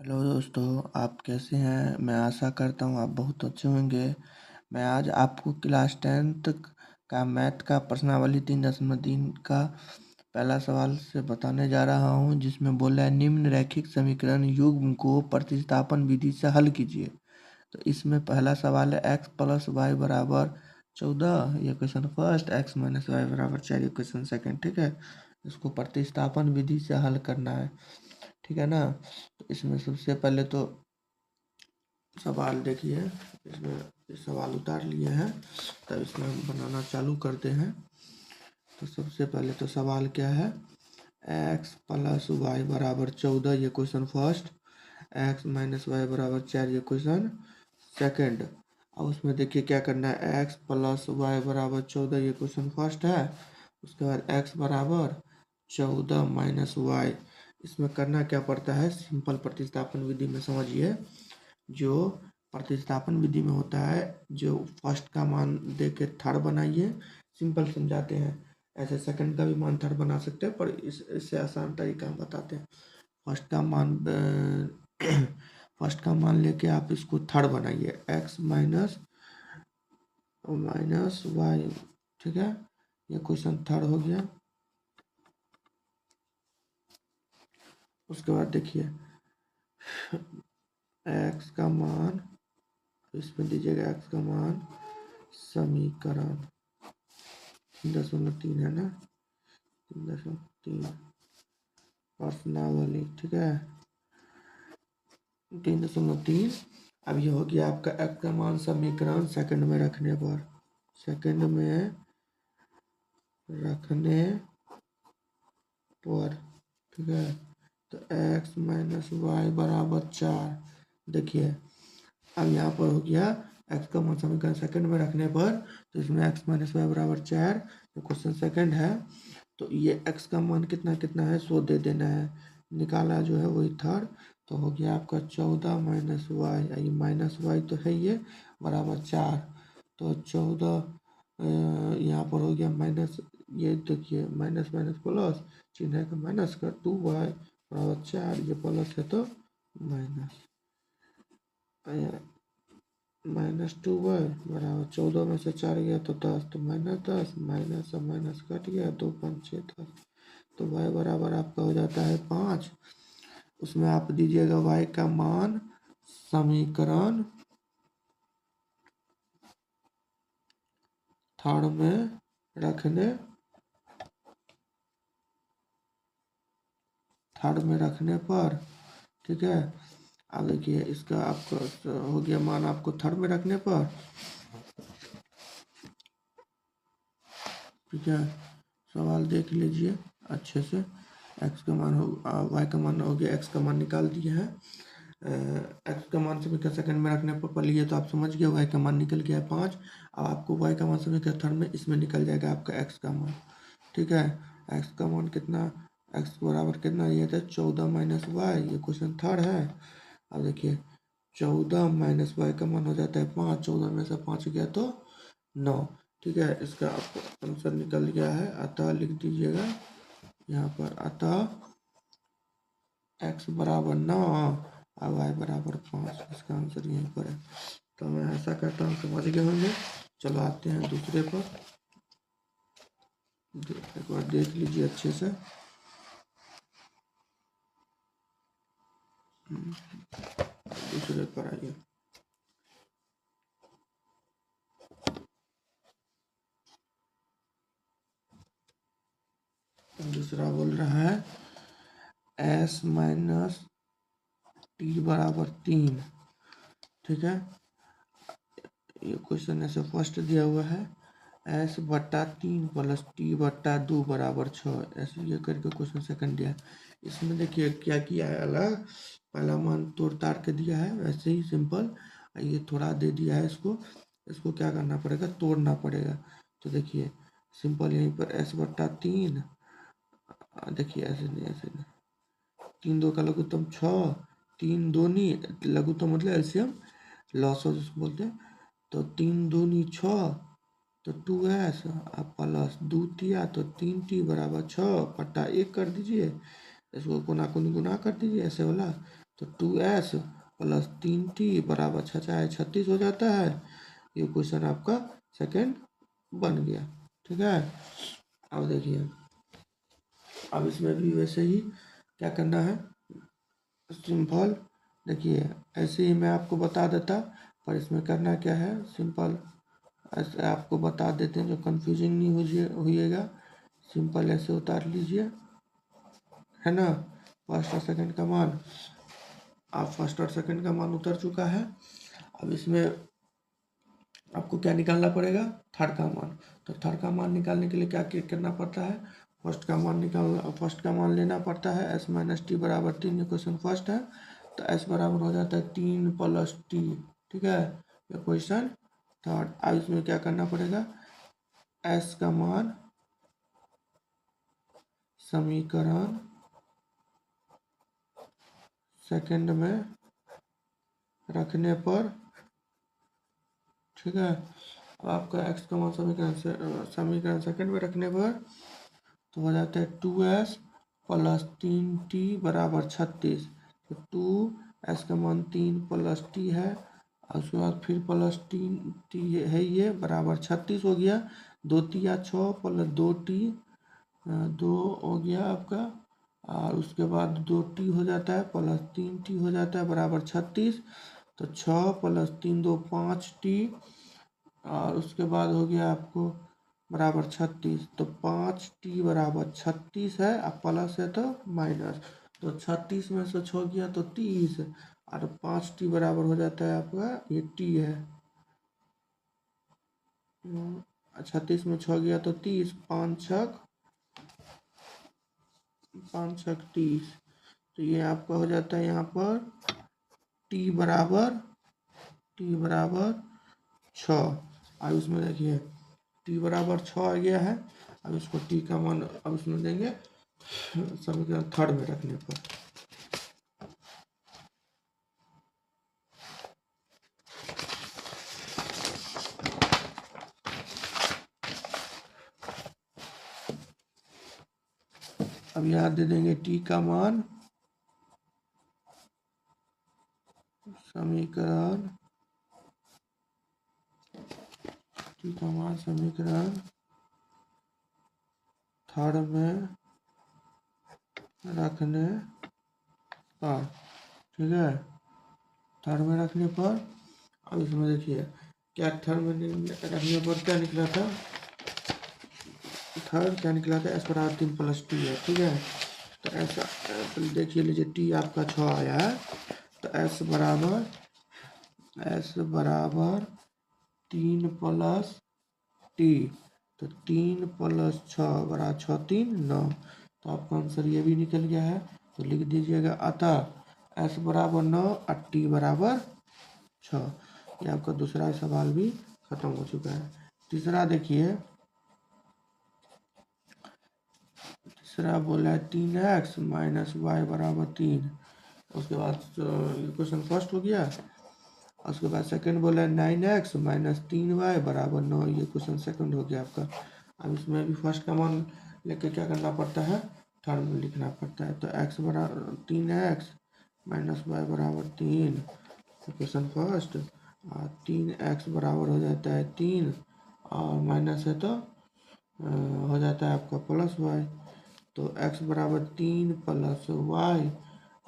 Hello दोस्तों, आप कैसे हैं? मैं आशा करता हूँ आप बहुत अच्छे होंगे। मैं आज आपको क्लास 10th का मैथ का प्रश्नावली 3.3 का पहला सवाल से बताने जा रहा हूँ, जिसमें बोला है निम्न रैखिक समीकरण युग्म को प्रतिस्थापन विधि से हल कीजिए। तो इसमें पहला सवाल है एक्स प्लस वाई बराबर 14, ये question first. X minus Y बराबर 4, ये क्वेश्चन सेकंड। ठीक है, इसको प्रतिस्थापन विधि से हल करना है। ठीक है ना। तो इसमें सबसे पहले तो सवाल देखिए, इसमें ये सवाल उतार लिए हैं, तब इसमें हम बनाना चालू करते हैं। तो सबसे पहले तो सवाल क्या है, एक्स प्लस वाई बराबर 14, ये question first. X minus Y बराबर 4, ये क्वेश्चन सेकंड। अब उसमें देखिए क्या करना है, एक्स प्लस वाई बराबर 14, ये क्वेश्चन फर्स्ट है। उसके बाद एक्स बराबर 14 माइनस वाई, इसमें करना क्या पड़ता है, सिंपल प्रतिस्थापन विधि में समझिए। जो प्रतिस्थापन विधि में होता है, जो फर्स्ट का मान दे के थर्ड बनाइए, सिंपल समझाते हैं। ऐसे सेकंड का भी मान थर्ड बना सकते हैं, पर इससे आसान तरीका हम बताते हैं। फर्स्ट का मान फर्स्ट का मान लेके आप इसको थर्ड बनाइए, एक्स माइनस माइनस वाई। ठीक है, ये क्वेश्चन थर्ड हो गया। उसके बाद देखिए एक्स का मान, इसमें दीजिएगा एक्स का मान समीकरण 3.3 है ना, 3.3 प्रश्नावली। ठीक है, 3.3। अब ये हो गया आपका एक्स का मान समीकरण सेकंड में रखने पर, सेकंड में रखने पर। ठीक है, तो एक्स माइनस वाई बराबर 4। देखिए अब यहाँ पर हो गया एक्स का मान समीकरण सेकंड में रखने पर, तो इसमें एक्स माइनस वाई बराबर 4, तो क्वेश्चन सेकंड है। तो ये एक्स का मान कितना कितना है, 100 दे देना है, निकाला जो है वही थर्ड। तो हो गया आपका 14 माइनस वाई, ये माइनस वाई तो है ये, बराबर 4। तो 14 यहाँ पर हो गया माइनस, ये देखिए माइनस माइनस प्लस, चिन्ह है का माइनस का, 2y बराबर 4, ये प्लस है तो माइनस, -2y बराबर 14 में से 4 गया तो 10, तो -10, माइनस और माइनस कट गया, 2 5 6 10। तो y बराबर आपका हो जाता है 5। उसमें आप दीजिएगा y का मान समीकरण थर्ड में रखने, पर। ठीक है, अब देखिए इसका आपका हो गया मान आपको थर्ड में रखने पर। ठीक है, सवाल देख लीजिए अच्छे से। एक्स का मान हो, वाई का मान हो गया, एक्स का मान निकाल दिए हैं। एक्स का मान समीकरण सेकंड में रखने पर लिए तो आप समझ गए, वाई का मान निकल गया है 5। अब आपको वाई का मान समीकरण थर्ड में, इसमें निकल जाएगा आपका एक्स का मान। ठीक है, एक्स का मान कितना, एक्स बराबर कितना, ये था 14 माइनस वाई, ये क्वेश्चन थर्ड है। अब देखिए 14 माइनस वाई का मान हो जाता है 5, 14 में से 5 गया तो 9। ठीक है, इसका आपको आंसर निकल गया है, अतः लिख दीजिएगा यहाँ पर, अतः एक्स बराबर 9 और वाई बराबर 5, इसका आंसर यहीं पर है। तो मैं ऐसा करता हूँ समझ गए होंगे। चलो आते हैं दूसरे पर, एक बार देख लीजिए अच्छे से। दूसरे पर आइए। दूसरा बोल रहा है एस माइनस टी बराबर 3। ठीक है, ये क्वेश्चन ऐसे फर्स्ट दिया हुआ है, एस बट्टा 3 प्लस टी बट्टा 2 बराबर 6, ऐसे ये करके क्वेश्चन सेकंड दिया है। इसमें देखिए क्या किया है, अलग पहला मान तोड़ ताड़ के दिया है, वैसे ही सिंपल ये थोड़ा दे दिया है, इसको इसको क्या करना पड़ेगा, तोड़ना पड़ेगा। तो देखिए सिंपल यहीं पर एस बट्टा 3, देखिए ऐसे नहीं, ऐसे नहीं, 3 2 का लघुत्तम 6, 3 दूनी लघुत्तम मतलब एलसीएम, लॉस जिसको बोलते हैं। तो 3 दूनी 6, तो 2s प्लस 2 तिया, तो 3t बराबर 6 बट्टा 1 कर दीजिए, इसको कोना कोनी गुना कर दीजिए ऐसे वाला। तो 2s प्लस 3t बराबर 36 हो जाता है। ये क्वेश्चन आपका सेकेंड बन गया। ठीक है, अब देखिए, अब इसमें भी वैसे ही क्या करना है, सिंपल। देखिए ऐसे ही मैं आपको बता देता, पर इसमें करना क्या है, सिंपल ऐसे आपको बता देते हैं जो कंफ्यूजिंग नहीं होइएगा। सिंपल ऐसे उतार लीजिए, है ना। फर्स्ट और सेकंड का मान, आप फर्स्ट और सेकंड का मान उतर चुका है। अब इसमें आपको क्या निकालना पड़ेगा, थर्ड का मान। तो थर्ड का मान निकालने के लिए क्या करना पड़ता है, फर्स्ट का मान लेना पड़ता है। एस माइनस टी बराबर 3, ये क्वेश्चन फर्स्ट है। तो एस बराबर हो जाता है 3 प्लस टी। ठीक है, ये क्वेश्चन थर्ड। अब इसमें क्या करना पड़ेगा, एस का मान समीकरण सेकंड में रखने पर, ठीक है, अब आपका एक्स का मान समीकरण सेकंड में रखने पर तो हो जाता है 2s प्लस 3t बराबर 36। तो 2s का मान 3 प्लस टी है, और उसके बाद फिर प्लस 3t है, ये बराबर 36 हो गया। 2 या 6 प्लस 2t, 2 हो गया आपका, और उसके बाद 2t हो जाता है प्लस 3t हो जाता है बराबर 36। तो 6 प्लस 3 2 5t, और उसके बाद हो गया आपको बराबर 36। तो 5t बराबर 36 है, अब प्लस है तो माइनस। तो 36 में से 6 गया तो 30, और 5t बराबर हो जाता है आपका, ये t है। 36 में 6 गया तो 30, 5 छक 30। तो ये आपका हो जाता है यहाँ पर t बराबर 6। अब इसमें देखिए t बराबर 6 आ गया है। अब इसको t का मान अब इसमें देंगे समीकरण थर्ड में रखने पर। अब यहाँ दे देंगे t का मान समीकरण थर्ड में रखने पर, ठीक है, थर्ड में रखने पर। अब इसमें देखिए क्या थर्ड में रखने पर क्या निकला था, थर्ड क्या निकला था, एस बराबर 3 प्लस टी है। ठीक है, तो ऐसा देखिए लीजिए, टी आपका 6 आया है। तो एस बराबर 3 प्लस टी। तो 3 प्लस 6 बराबर 6 3 9। तो आपका आंसर ये भी निकल गया है। तो लिख दीजिएगा अतः एस बराबर 9 और टी बराबर 6। ये आपका दूसरा सवाल भी खत्म हो चुका है। तीसरा देखिए, तीसरा बोला है 3x माइनस वाई बराबर 3। उसके बाद क्वेश्चन फर्स्ट हो गया। उसके बाद सेकंड बोला है 9x माइनस 3y बराबर 9। ये क्वेश्चन सेकंड हो गया आपका। अब इसमें भी फर्स्ट का मान लेके क्या करना पड़ता है, थर्ड में लिखना पड़ता है। तो x बराबर 3x माइनस वाई बराबर 3, क्वेश्चन फर्स्ट। और 3x बराबर हो जाता है 3, और माइनस है तो हो जाता है आपका प्लस वाई। तो x बराबर 3 प्लस वाई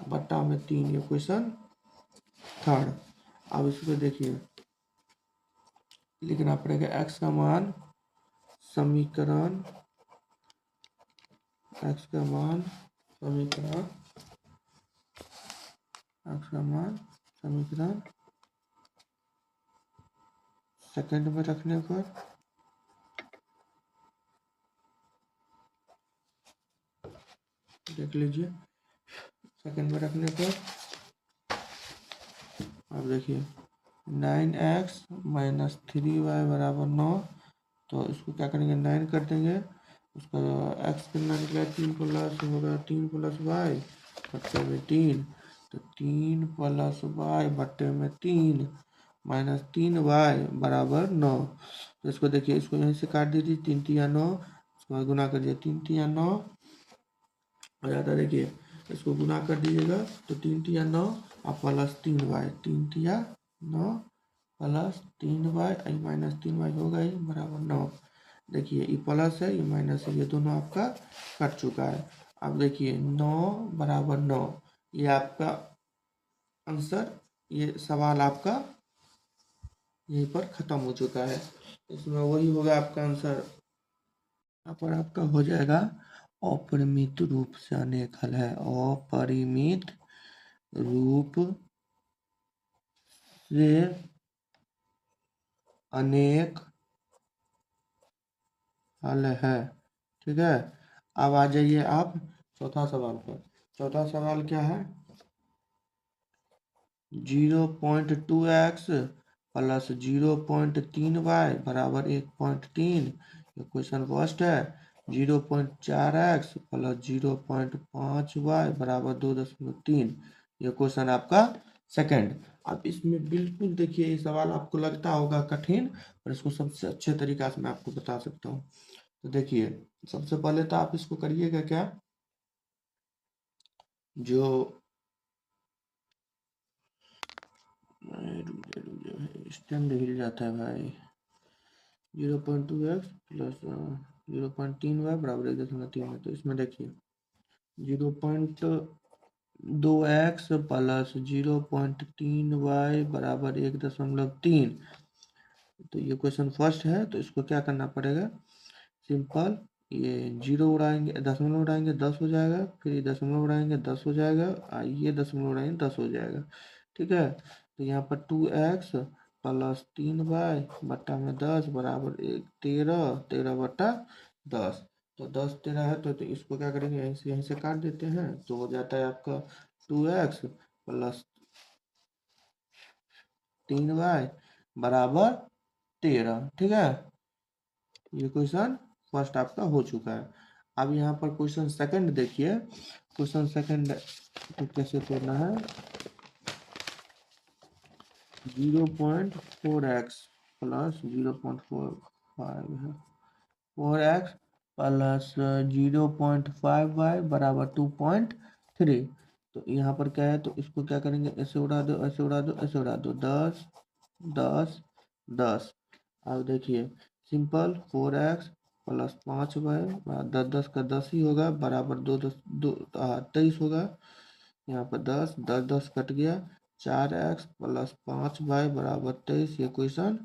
बट्टा में 3, ये क्वेश्चन थर्ड। अब इसको देखिए लिखना पड़ेगा x का मान समीकरण सेकंड में रखने पर, देख लीजिए सेकंड में रखने पर। अब देखिए 9x माइनस 3y बराबर 9। तो इसको क्या करेंगे, 9 कर देंगे। उसका x कितना निकला, 3 प्लस होगा 3 प्लस वाई बट्टे में 3। तो 3 प्लस वाई बट्टे में 3 माइनस 3y बराबर 9। तो इसको देखिए, इसको यहीं से काट दीजिए, 3 3 9, उसके बाद गुना कर दिए, 3 3 9 हो जाता है। देखिए इसको गुना कर दीजिएगा तो 3 तिया 9 और प्लस 3y, 3 तिया 9 प्लस 3y माइनस 3y होगा ही बराबर 9। देखिए ये प्लस है ये माइनस है, ये दोनों आपका कट चुका है। अब देखिए 9 बराबर 9, ये आपका आंसर, ये सवाल आपका यहीं पर खत्म हो चुका है। इसमें वही होगा आपका आंसर। यहाँ पर आपका हो जाएगा अपरिमित रूप से अनेक हल है, अपरिमित रूप से अनेक हल है। ठीक है, अब आ जाइए आप चौथा सवाल पर। चौथा सवाल क्या है? 0.2x प्लस 0.3y बराबर 1.3, ये क्वेश्चन फर्स्ट है। 0.4x प्लस 0.5y बराबर 2.3, ये क्वेश्चन आपका सेकंड। अब इसमें बिल्कुल देखिए ये सवाल आपको लगता होगा कठिन, पर इसको सबसे अच्छे तरीका से मैं आपको बता सकता हूँ। तो देखिए सबसे पहले तो आप इसको करिएगा क्या, जो स्टैंड हिल जाता है भाई। 0.2x प्लस 0.3y बराबर 1.3 है। तो इसमें देखिए 0.2x प्लस 0.3y बराबर 1.3, तो ये क्वेश्चन फर्स्ट है। तो इसको क्या करना पड़ेगा, सिंपल, ये 0 उड़ाएंगे, दशमलव उड़ाएंगे 10 हो जाएगा, फिर ये दशमलव उड़ाएंगे 10 हो जाएगा, ये दशमलव उड़ाएंगे 10 हो जाएगा। ठीक है, तो यहाँ पर 2x प्लस 3y बट्टा में 10 बराबर 13, 13 बट्टा 10। तो 10 13 है तो इसको क्या करेंगे, यहीं से काट देते हैं, तो हो जाता है आपका 2x प्लस 3y बराबर 13। ठीक है, ये क्वेश्चन फर्स्ट आपका हो चुका है। अब यहाँ पर क्वेश्चन सेकंड देखिए। क्वेश्चन सेकंड तो कैसे करना है, 0.4x प्लस 0.45 है, 4x प्लस 0.5y बराबर 2.3। तो यहाँ पर क्या है, तो इसको क्या करेंगे, ऐसे उड़ा दो, ऐसे उड़ा दो, ऐसे उड़ा दो, 10 10 10। अब देखिए सिंपल, 4x प्लस 5y, 10 का 10 ही होगा बराबर 23 होगा। यहाँ पर 10 10 10 कट गया, 4x प्लस 5y बराबर 23, ये क्वेश्चन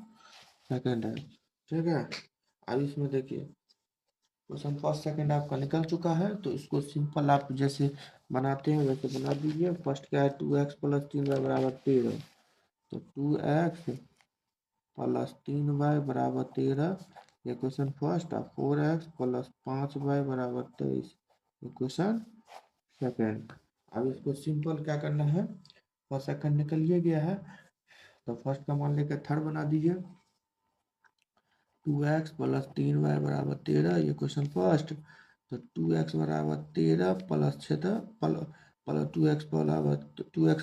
सेकंड है। ठीक है, अब इसमें देखिए क्वेश्चन फर्स्ट सेकंड आपका निकल चुका है। तो इसको सिंपल आप जैसे बनाते हैं वैसे बना दीजिए। फर्स्ट क्या है, 2x प्लस 3y बराबर 13, तो 2x प्लस 3y बराबर 13, ये क्वेश्चन फर्स्ट। और 4x प्लस 5y बराबर 23, ये क्वेश्चन सेकंड। अब इसको सिंपल क्या करना है, फर्स्ट सेकंड निकल गया है, तो फर्स्ट का मान लेकर थर्ड बना दीजिए। 2x प्लस 3y बराबर 13, ये क्वेश्चन फर्स्ट। तो 2x बराबर 13 प्लस 6 प्लस 2x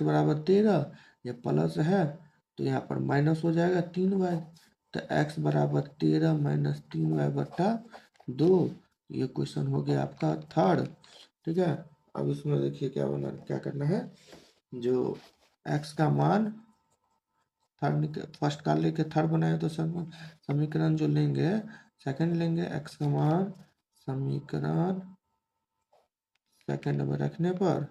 बराबर 13, ये प्लस है तो यहाँ पर माइनस हो जाएगा 3y, तो x बराबर 13 माइनस 3y बट्टा 2, ये क्वेश्चन हो गया आपका थर्ड। ठीक है, अब इसमें देखिए क्या करना है, जो x का मान थर्ड, फर्स्ट का लेके थर्ड बनाए तो समीकरण जो लेंगे सेकंड लेंगे, x का मान समीकरण सेकंड में रखने पर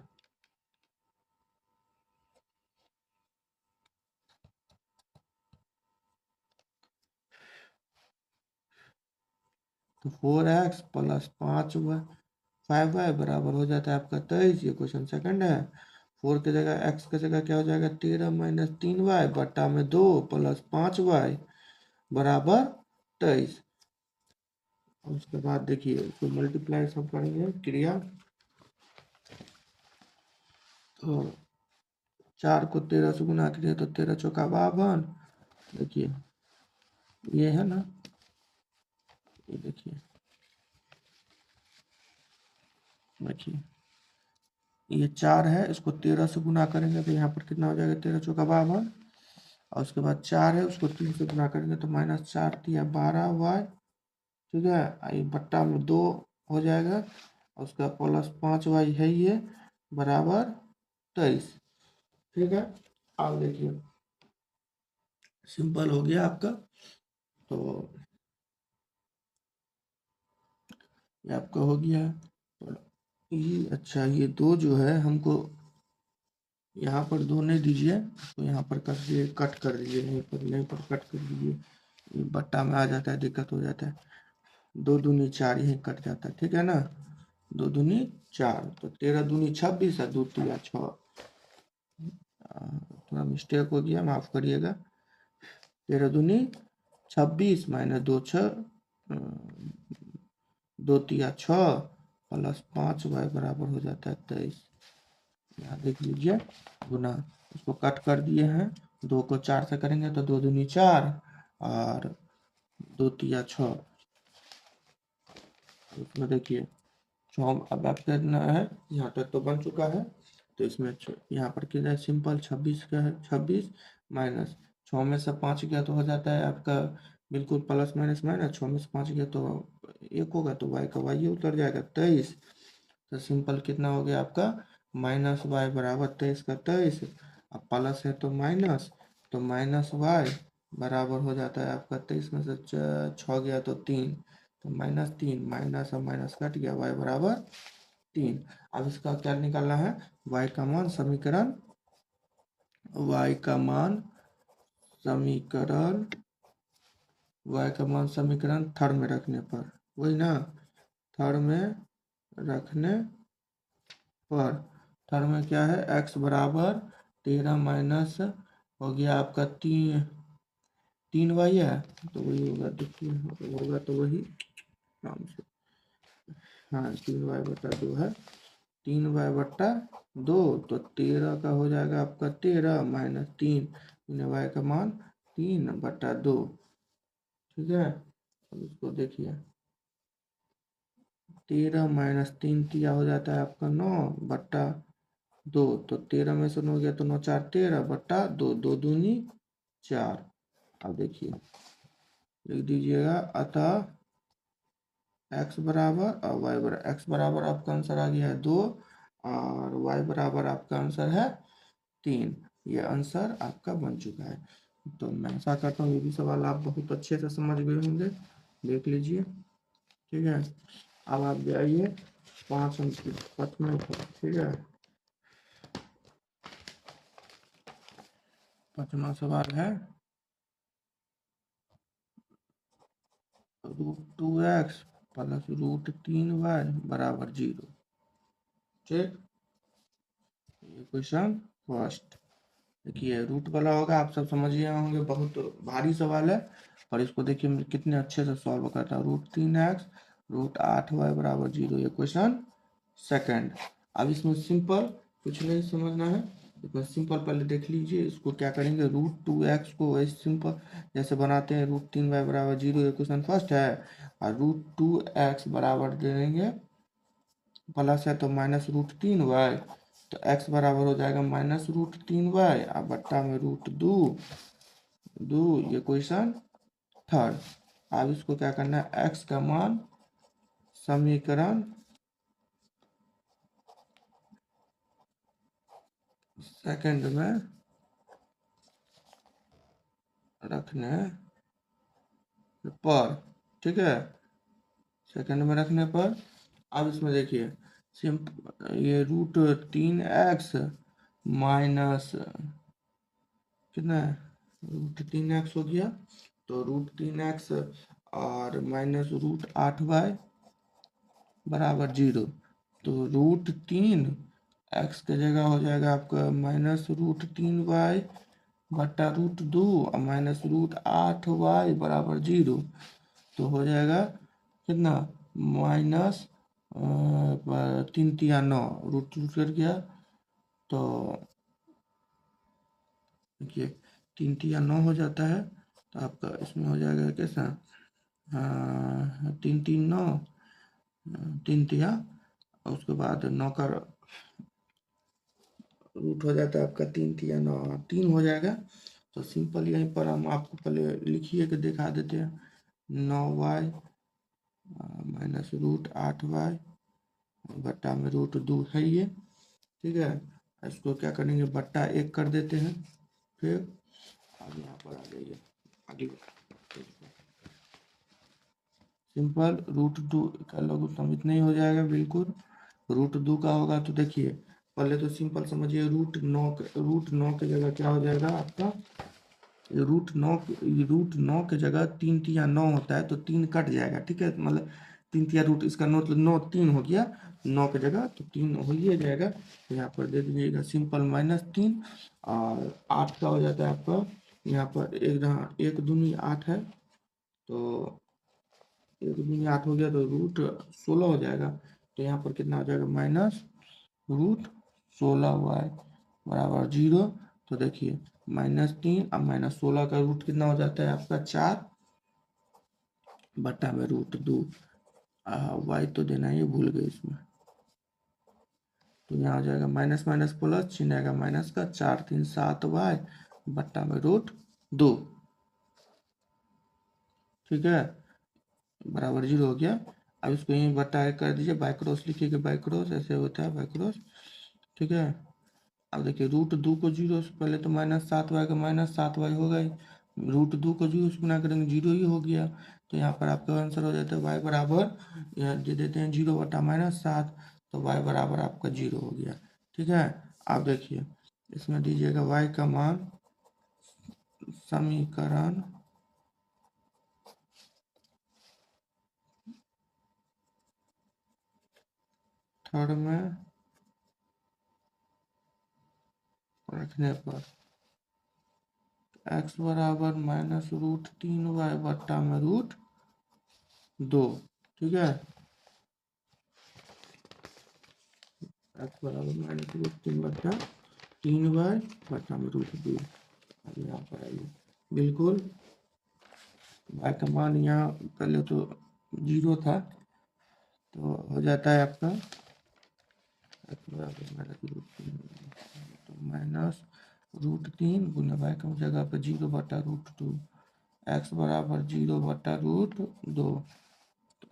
तो 4x प्लस 5y बराबर हो जाता है आपका 23, ये क्वेश्चन सेकंड है। 4 की जगह x की जगह क्या हो जाएगा, 13 माइनस 3y बट्टा में 2 प्लस 5y बराबर 23। उसके बाद देखिए इसको मल्टीप्लाई सब करेंगे क्रिया, तो 4 को 13 से गुना करिए तो 13 चौका 52। देखिए ये है ना, ये देखिए देखिए ये 4 है, इसको 13 से गुना करेंगे तो यहाँ पर कितना हो जाएगा, 13 चौका 52। और उसके बाद 4 है, उसको 3 से गुना करेंगे तो माइनस 4 दिया 12y। ठीक है, ये बट्टा में 2 हो जाएगा, और उसका प्लस 5y है ये, बराबर 23। ठीक है, आप देखिए सिंपल हो गया आपका। तो ये आपका हो गया। तो ये अच्छा, ये दो जो है हमको यहाँ पर दो नहीं दीजिए, तो यहाँ पर कर दीजिए, कट कर दीजिए, नहीं पर कट कर दीजिए, ये बट्टा में आ जाता है, दिक्कत हो जाता है। दो दूनी चार, यही कट जाता है, ठीक है ना। दो दूनी चार, तो 13 दूनी 26 है, 2 तिया 6। थोड़ा मिस्टेक हो गया, माफ करिएगा। 13 दूनी 26 माइनस 2 6, 2 तिया 6 प्लस 5y बराबर हो जाता है 23। यहाँ देख लीजिए गुना, उसको कट कर दिए हैं। 2 को 4 से करेंगे तो 2 दूनी 4 और 2 तिया 6। उसमें देखिए अब आप करना है, यहाँ तक तो बन चुका है। तो इसमें यहाँ पर कितना सिंपल 26 का है, 26 माइनस 6 में से 5 गया तो हो जाता है आपका बिल्कुल प्लस माइनस माइनस, 6 में से 5 गया तो 1 होगा, तो y का y उतर जाएगा 23। तो सिंपल कितना हो गया आपका माइनस वाई बराबर 23 का 23। अब प्लस है तो माइनस, तो माइनस वाई बराबर हो जाता है आपका 23 में से 6 गया तो 3, तो माइनस 3, माइनस और माइनस कट गया, वाई बराबर 3। अब इसका क्या निकालना है, वाई का मान समीकरण, वाई का मान समीकरण, वाई का मान समीकरण थर्ड में रखने पर, वही ना, थर्ड में रखने पर, थर्ड में क्या है, x बराबर 13 माइनस हो गया आपका 3y है, तो वही होगा, देखिए होगा तो वही आराम से, हाँ 3y/2 है, 3y/2, तो 13 का हो जाएगा आपका 13 माइनस 3, y का मान 3/2। ठीक है, अब इसको देखिए 13 माइनस 3 किया हो जाता है आपका 9/2, तो 13 में से 9 गया तो 9 4 13/2, 2 दूनी 4। अब देखिए लिख दीजिएगा, अतः x बराबर और y बराबर, x बराबर आपका आंसर आ गया है 2 और y बराबर आपका आंसर है 3। ये आंसर आपका बन चुका है। तो मैं आशा करता हूँ ये भी सवाल आप बहुत अच्छे से समझ गए होंगे, देख लीजिए। ठीक है, अब आप जाइए 5 अंक की पचमा पर। ठीक है, 5वां सवाल है √2x प्लस √3y बराबर 0। ठीक, ये क्वेश्चन फर्स्ट। देखिए रूट वाला होगा, आप सब समझिए होंगे, बहुत भारी सवाल है, और इसको देखिए मैं कितने अच्छे से सॉल्व करता हूँ। √3x √8y बराबर 0, ये क्वेश्चन सेकंड। अब इसमें सिंपल कुछ नहीं समझना है, इसमें सिंपल पहले देख लीजिए, इसको क्या करेंगे, √2x को वैसे सिंपल जैसे बनाते हैं, √3y बराबर 0, ये क्वेश्चन फर्स्ट है। और √2x बराबर दे देंगे, प्लस है तो -√3y, तो x बराबर हो जाएगा -√3y और बट्टा में √2, ये क्वेश्चन थर्ड। अब इसको क्या करना है, x का मान समीकरण सेकंड में रखने पर, ठीक है, सेकंड में रखने पर। अब इसमें देखिए ये √3x माइनस कितना है, √3x हो गया, तो √3x और माइनस √8y बराबर 0, तो √3x की जगह हो जाएगा आपका -√3y बट्टा √2 और माइनस √8y बराबर 0, तो हो जाएगा कितना, माइनस 3 तिया 9, रूट रूट कर गया, तो देखिए 3 तिया 9 हो जाता है, तो आपका इसमें हो जाएगा कैसा, 3 3 9, 3 तिया, और उसके बाद 9 का रूट हो जाता है आपका 3 तिया 9, 3 हो जाएगा। तो सिंपल यहीं पर हम आपको पहले लिखिए कि दिखा देते हैं, 9y माइनस √8y बट्टा में √2 है ये, ठीक है, इसको क्या करेंगे, बट्टा 1 कर देते हैं। फिर अब यहाँ पर आ जाइए अगले सिंपल √2 का लघुत्तम इतना ही हो जाएगा बिल्कुल। √2 का होगा तो देखिए पहले तो सिंपल समझिए, √9 की जगह क्या हो जाएगा आपका, √9 की जगह 3 तिया 9 होता है तो 3 कट जाएगा, ठीक है, मतलब 3 तिया रूट, इसका मतलब 9 3 हो गया, 9 की जगह तो 3 हो ही जाएगा। तो यहाँ पर दे दीजिएगा सिंपल -3, और 8 का हो जाता है आपका, यहाँ पर एक दूनी 8 है, तो एक दूनी 8 हो गया तो √16 हो जाएगा। तो यहाँ पर कितना हो जाएगा, -√16y बराबर 0। तो देखिए -3 अब -16 का रूट कितना हो जाता है आपका 4 बटा में √2। वाई तो देना ही भूल गए इसमें, तो यहाँ आ जाएगा माइनस माइनस प्लस, चिन्ह आएगा माइनस का, 4 3 7 वाई बट्टा में √2, ठीक है, बराबर 0 हो गया। अब इसको यहीं बट्टा कर दीजिए, बाई क्रॉस लिखिएगा, बाई क्रॉस ऐसे होता है बाई क्रॉस, ठीक है। अब देखिए √2 को 0 से पहले तो -7y का -7y होगा ही, √2 को 0 से गुना करेंगे 0 ही हो गया। तो यहाँ पर आपका आंसर हो जाता है y बराबर, यहाँ दे देते हैं 0 बटा -7, तो y बराबर आपका 0 हो गया, ठीक है। आप देखिए इसमें दीजिएगा y का मान, समीकरण थर्ड में रखने पर x बराबर -√3y बट्टा में √2, ठीक है, x बराबर -√3 बट्टा 3y बट्टा में √2। अब यहाँ पर आइए, बिल्कुल y का मान यहाँ पहले तो 0 था, तो हो जाता है आपका x बराबर -√3 गुना y का जगह पे 0 बटा √2, x बराबर 0 बटा √2,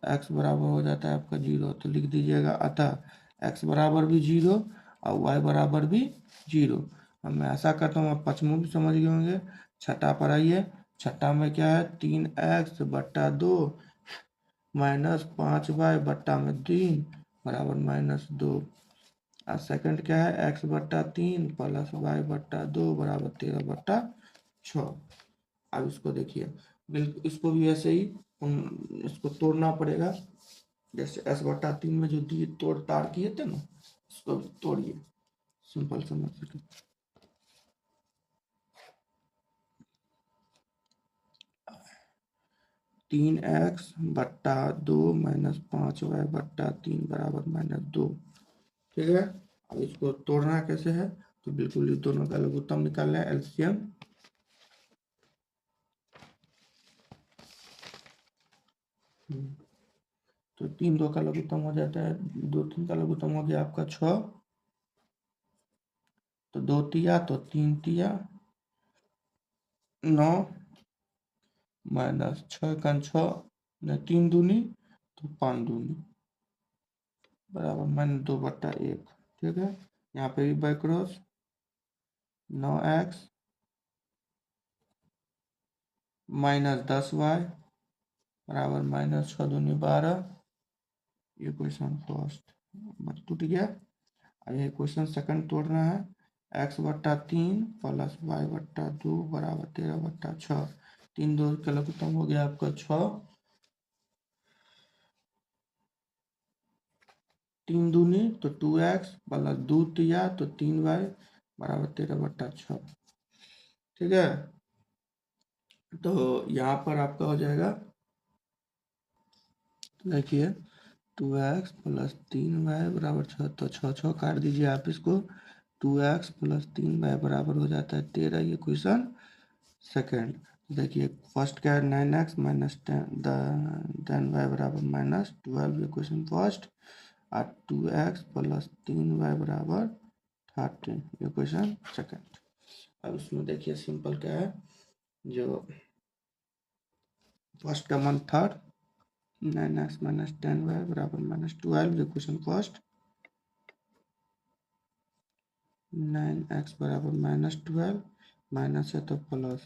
x बराबर हो जाता है आपका 0, तो लिख दीजिएगा अतः x बराबर भी 0 और y बराबर भी 0। अब मैं ऐसा करता हूँ आप पचमू भी समझ गए होंगे। छठा पर आइए, छठा में क्या है, 3x बट्टा 2 -5y बट्टा में 3 बराबर -2, और सेकंड क्या है, x बट्टा 3 प्लस y बट्टा 2 बराबर 13 बट्टा 6। अब इसको देखिए, बिल्कुल इसको भी ऐसे ही इसको तोड़ना पड़ेगा, जैसे s/3 में जो दिए तोड़ ताड़ किए थे ना, इसको भी तोड़िए, सिंपल समझ सके। 3x बट्टा 2 -5y बट्टा 3 बराबर -2, ठीक है। अब इसको तोड़ना कैसे है, तो बिल्कुल ये दोनों का लघुत्तम निकालना है, एलसीएम। तो 3 2 का लघुत्तम हो जाता है, 2 3 का लघुत्तम हो गया आपका 6, तो 2 तिया तो 3 तिया 9 -6 3 दूनी तो 5 दूनी बराबर -2 बट्टा 1, ठीक है। यहाँ पे भी बाई क्रॉस 9x -10y बराबर -6 दूनी 12, ये क्वेश्चन फर्स्ट टूट गया। अब ये क्वेश्चन सेकंड तोड़ना है, x बट्टा 3 प्लस y बट्टा 2 बराबर 13 बट्टा 6, 3 2 का लघुत्तम हो गया आपका 6, 3 दूनी तो 2x प्लस 2 तिया तो 3y बराबर 13 बट्टा 6, ठीक है। तो यहाँ पर आपका हो जाएगा, देखिए 2x प्लस 3y बराबर 6, तो 6 6 काट दीजिए आप इसको, 2x प्लस 3y बराबर हो जाता है 13, ये क्वेश्चन सेकेंड। देखिए फर्स्ट क्या है, 9x माइनस 10y बराबर -12, ये क्वेश्चन फर्स्ट, और 2x प्लस 3y बराबर 13, ये क्वेश्चन सेकेंड। अब इसमें देखिए सिंपल क्या है, जो फर्स्ट का मान थर्ड, 9x माइनस 10y बराबर -12, ये क्वेश्चन फर्स्ट, 9x बराबर -12, माइनस है तो प्लस,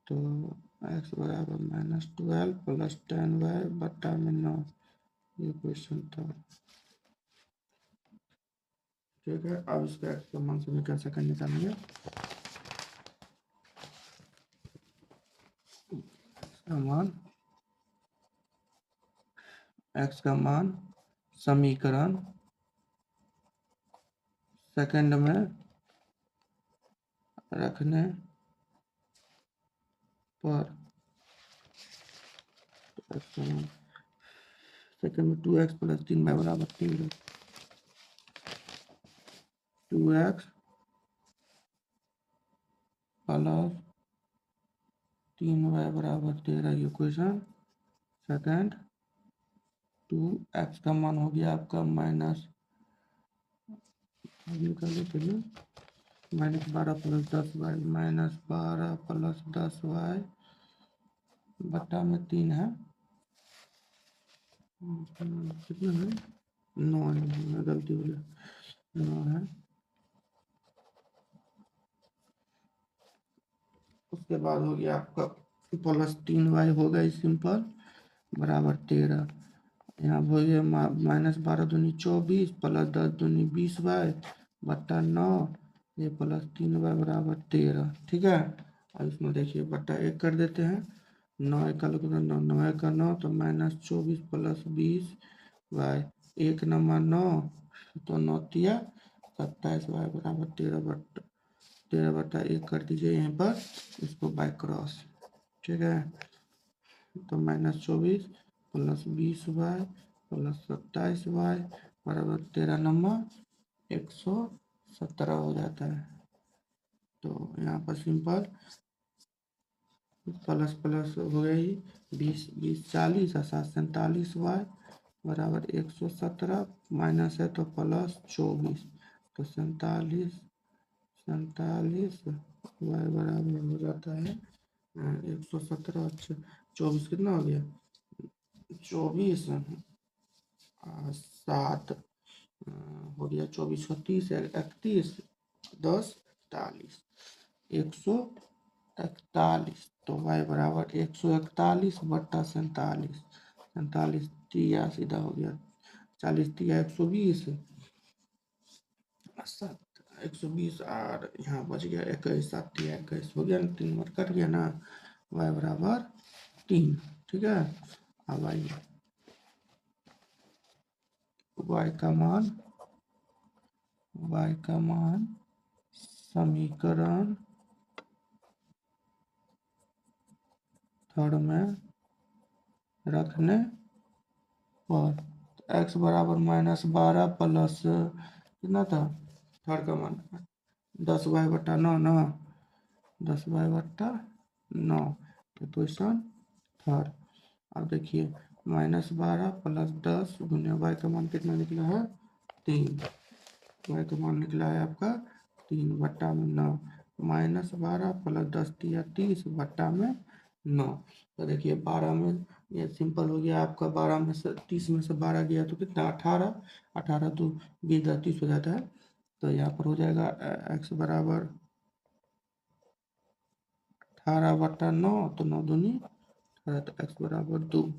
तो x बराबर -12 प्लस 10y बटा में 9, ये क्वेश्चन था। ठीक है, अब इसका x का मान सभी कैसे करने निकालेंगे। x का मान समीकरण सेकंड में रखने पर सेकंड में 2x प्लस 3y बराबर 3, 2x प्लस 3y बराबर 13, ये क्वेश्चन सेकंड। 2x का मान हो गया आपका -12 प्लस 10y, -12 प्लस 10y बटा में 3 है, कितना है 9 है, गलती हो गया 9 है। उसके बाद हो गया आपका प्लस 3y हो गई सिंपल बराबर 13, यहाँ हो गया -12 दूनी 24 प्लस 10 दूनी 20y बट्टा 9, ये प्लस 3y बराबर 13। ठीक है, और इसमें देखिए बट्टा 1 कर देते हैं, 9 1 का 9, 9 1 का 9, तो -24 प्लस 20y, 1 नंबर 9 तो 9 तिया 27y बराबर 13 बट्टा 1 कर दीजिए यहीं पर, इसको बाय क्रॉस। ठीक है, तो -24 प्लस 20y प्लस 27y बराबर 13 नंबर 117 हो जाता है। तो यहाँ पर सिंपल प्लस प्लस हो गई 20 20 40 और 7 47y बराबर 117, माइनस है तो प्लस 24, तो 47 y बराबर हो जाता है 117। अच्छा 24 कितना हो गया 24 7 हो गया 24 30 31 10 41 141, तो y बराबर 141 बट्टा 47, 47 तिया सीधा हो गया 40 तिया 120, 120 और यहाँ बच गया 21, 7 तिया 21 हो गया, 3 नंबर कट गया ना, y बराबर 3। ठीक है, अब आइए y का मान समीकरण थर्ड में रखने पर x बराबर -12 प्लस कितना था थर्ड का मान 10y बट्टा 9 ना, 10y बट्टा 9, क्वेश्चन थर्ड। अब देखिए -12 प्लस 10 गुने y का मान कितना निकला है 3, y का मान निकला है आपका 3 बट्टा में 9, -12 प्लस 10 तिया 30 बट्टा में 9, तो देखिए 12 में ये सिंपल हो गया आपका, 12 में से 30 में से 12 गया तो कितना 18, 18 तो 20 30 हो जाता है, तो यहाँ पर हो जाएगा x बराबर 18 बट्टा 9, तो 9 दूनी 18, तो x बराबर 2।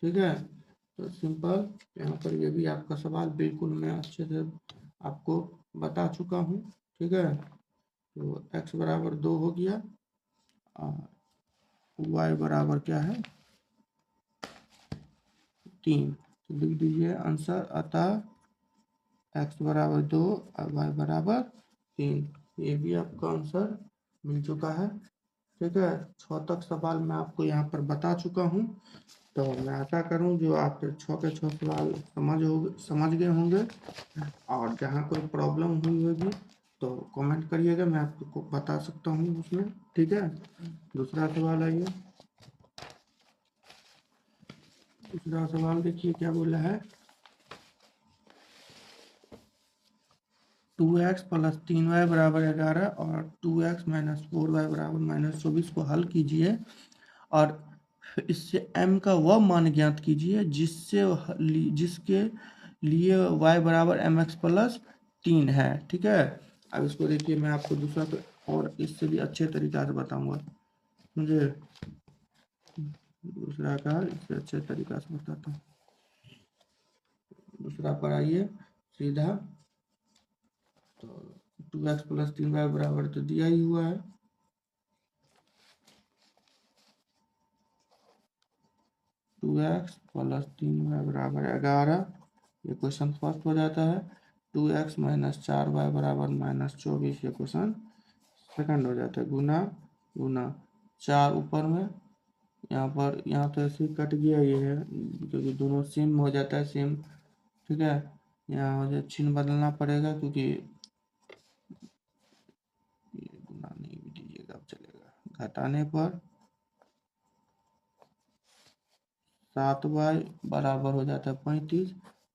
ठीक है, तो सिंपल यहाँ पर ये भी आपका सवाल बिल्कुल मैं अच्छे से आपको बता चुका हूँ। ठीक है, तो x बराबर 2 हो गया और y बराबर क्या है 3, तो लिख दीजिए आंसर, अतः x बराबर 2 और y बराबर 3, ये भी आपका आंसर मिल चुका है। ठीक है, 6 तक सवाल मैं आपको यहाँ पर बता चुका हूँ, तो मैं आशा करूँ जो आप 6 के 6 सवाल समझ गए होंगे, और जहाँ कोई प्रॉब्लम हुई होगी तो कमेंट करिएगा, मैं आपको बता सकता हूँ उसमें। ठीक है, दूसरा सवाल आइए, दूसरा सवाल देखिए क्या बोला है, 2x प्लस 3y बराबर 11 और 2x माइनस 4y बराबर -24 को हल कीजिए और इससे m का वह मान ज्ञात कीजिए जिसके लिए y बराबर mx प्लस 3 है। ठीक है, अब इसको देखिए, मैं आपको दूसरा और इससे भी अच्छे तरीका से बताऊंगा। मुझे दूसरा का इससे अच्छे तरीका से बताता हूँ। दूसरा पर आइए सीधा, तो 2x प्लस 3y बराबर तो दिया ही हुआ है। 2x प्लस 3y बराबर 11, ये क्वेश्चन फर्स्ट हो जाता है। 2x माइनस 4y बराबर -24, ये क्वेश्चन सेकंड हो जाता है। गुना गुना 4 ऊपर में, यहाँ पर यहाँ तो ऐसे ही कट गया ये है, क्योंकि दोनों सेम हो जाता है, सेम। ठीक है, यहाँ मुझे चिन्ह बदलना पड़ेगा, क्योंकि ये गुना नहीं भी दीजिएगा, अब चलेगा। घटाने पर 7y बराबर हो जाता है 35,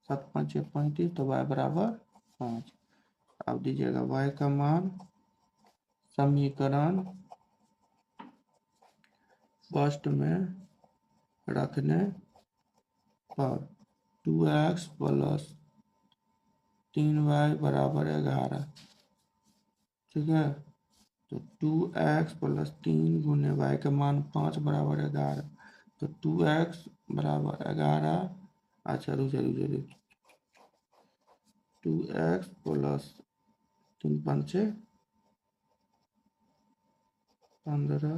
7 5 35, तो y बराबर 5। अब दीजिएगा y का मान समीकरण फर्स्ट में रखने पर 2x प्लस 3y बराबर 11। ठीक है, तो 2x प्लस 3 गुने y का मान 5 बराबर 11, तो 2x बराबर 11। अच्छा रुझे 2x प्लस 3 पंचे 15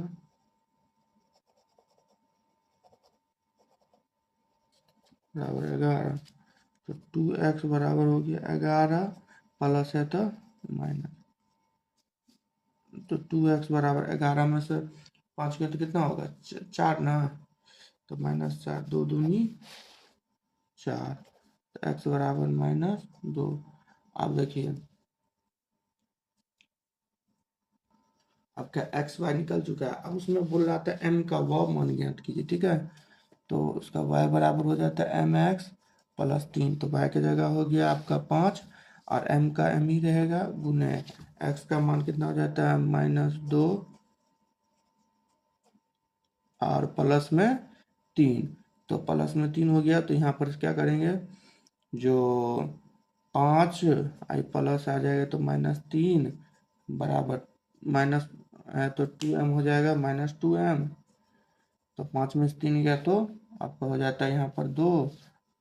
बराबर 11, तो 2x बराबर हो गया 11, प्लस है तो माइनस, तो 2x बराबर 11 में से 5 के तो कितना होगा, 4 ना, तो -4, 2 दूनी 4, तो x बराबर -2। अब देखिए, आपका एक्स वाई निकल चुका है। अब उसमें बोल रहा था m का वर्ग मान ज्ञात कीजिए। ठीक है, तो उसका y बराबर हो जाता है mx प्लस 3, तो y की जगह हो गया आपका 5, और m का m ही रहेगा, गुने x का मान कितना हो जाता है -2, और प्लस में 3, तो प्लस में 3 हो गया, तो यहाँ पर क्या करेंगे, जो 5 आई प्लस आ जाएगा, तो -3 बराबर माइनस है, तो 2m हो जाएगा, -2m, तो 5 में से 3 गया, तो आपका हो जाता है यहाँ पर 2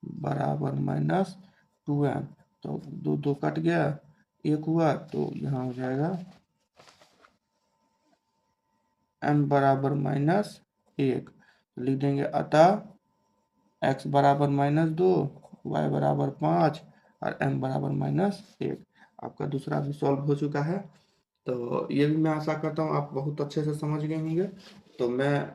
बराबर -2m, तो 2 2 कट गया, 1 हुआ, तो यहाँ हो जाएगा m बराबर -1, लिख देंगे। अतः x बराबर -2, y बराबर 5, और m बराबर -1। आपका दूसरा भी सॉल्व हो चुका है। तो ये भी मैं आशा करता हूँ आप बहुत अच्छे से समझ गए होंगे। तो मैं